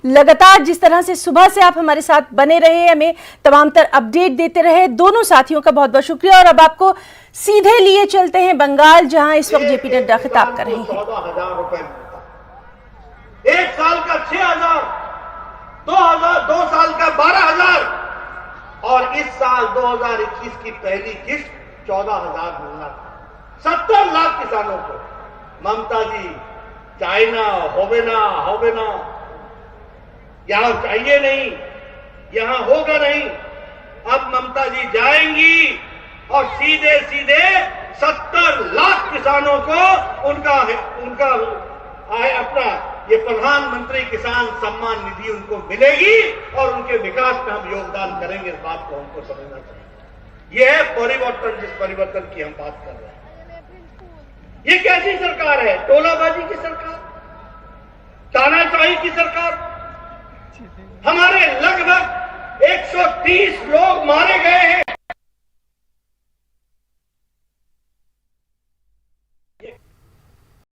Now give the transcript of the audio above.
लगातार जिस तरह से सुबह से आप हमारे साथ बने रहे, हमें तमाम तर अपडेट देते रहे, दोनों साथियों का बहुत बहुत शुक्रिया। और अब आपको सीधे लिए चलते हैं बंगाल, जहां इस वक्त जेपी नड्डा खिताब कर रहे हैं। 14,000 रुपए मिलता, एक साल का 6,000, 2 साल का 12,000 और इस साल 2021 की पहली किस्त 14,000 मिलना था 70 लाख किसानों को। ममता जी चाइना होवे ना, यहां चाहिए नहीं, यहां होगा नहीं। अब ममता जी जाएंगी और सीधे 70 लाख किसानों को उनका अपना ये प्रधानमंत्री किसान सम्मान निधि उनको मिलेगी और उनके विकास में हम योगदान करेंगे। इस बात को हमको समझना चाहिए। यह है परिवर्तन, जिस परिवर्तन की हम बात कर रहे हैं। ये कैसी सरकार है? टोलाबाजी की सरकार, तानाशाही की सरकार। हमारे लगभग